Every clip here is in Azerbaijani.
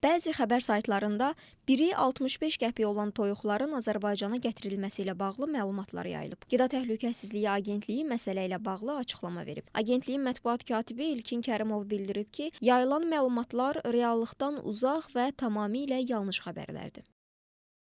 Bəzi xəbər saytlarında biri 65 qəpik olan toyuqların Azərbaycana gətirilməsi ilə bağlı məlumatlar yayılıb. Qida Təhlükəsizliyi Agentliyi məsələ ilə bağlı açıqlama verib. Agentliyin mətbuat katibi İlkin Kərimov bildirib ki, yayılan məlumatlar reallıqdan uzaq və tamamilə yanlış xəbərlərdir.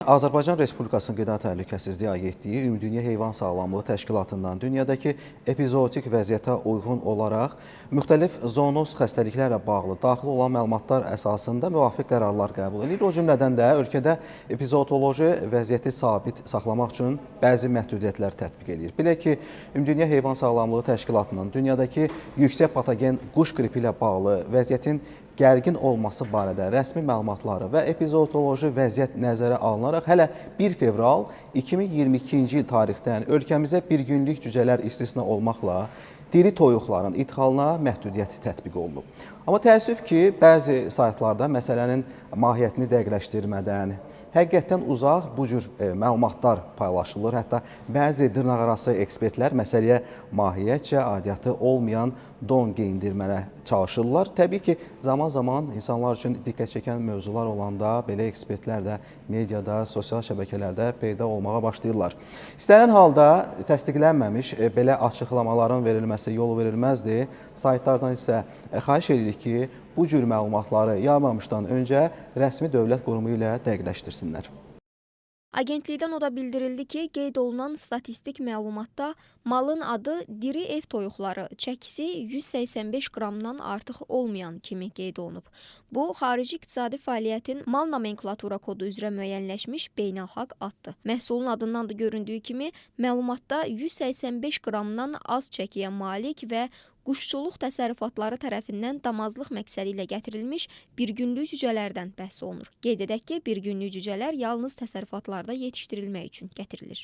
Azərbaycan Respublikasının Qida Təhlükəsizliyi Agentliyi Ümumdünya Heyvan Sağlamlığı Təşkilatından dünyadakı epizootik vəziyyətə uyğun olaraq müxtəlif zoonoz xəstəliklərlə bağlı daxil olan məlumatlar əsasında müvafiq qərarlar qəbul edir. O cümlədən də ölkədə epizootoloji vəziyyəti sabit saxlamaq üçün bəzi məhdudiyyətlər tətbiq edir. Bilək ki, Ümumdünya Heyvan Sağlamlığı Təşkilatının dünyadakı yüksək patogen quş qripi ilə bağlı vəziyyətin gərgin olması barədə rəsmi məlumatları və epizootoloji vəziyyət nəzərə alınaraq hələ 1 fevral 2022-ci il tarixdən ölkəmizə bir günlük cücələr istisna olmaqla diri toyuqların idxalına məhdudiyyət tətbiq olunub. Amma təəssüf ki, bəzi saytlarda məsələnin mahiyyətini dəqiqləşdirmədən, həqiqətdən uzaq bu cür məlumatlar paylaşılır. Hətta bəzi dırnaqarası ekspertlər məsələyə mahiyyətcə aidiyyatı olmayan don geyindirməyə çalışırlar. Təbii ki, zaman-zaman insanlar üçün diqqət çəkən mövzular olanda belə ekspertlər də mediada, sosial şəbəkələrdə peyda olmağa başlayırlar. İstənilən halda təsdiqlənməmiş belə açıqlamaların verilməsi yol verilməzdir. Saytlardan isə xahiş edirik ki, bu cür məlumatları yaymamışdan öncə rəsmi dövlət qurumu ilə dəqiqləşdirsinlər. Agentlikdən o da bildirildi ki, qeyd olunan statistik məlumatda malın adı diri ev toyuqları, çəkisi 185 qramdan artıq olmayan kimi qeyd olunub. Bu, xarici iqtisadi fəaliyyətin mal nomenklatura kodu üzrə müəyyənləşmiş beynəlxalq addır. Məhsulun adından da göründüyü kimi, məlumatda 185 qramdan az çəkiyə malik və quşçuluq təsərrüfatları tərəfindən damazlıq məqsədi ilə gətirilmiş bir günlük cücələrdən bəhs olunur. Qeyd edək ki, bir günlük cücələr yalnız təsərrüfatlarda yetişdirilmək üçün gətirilir.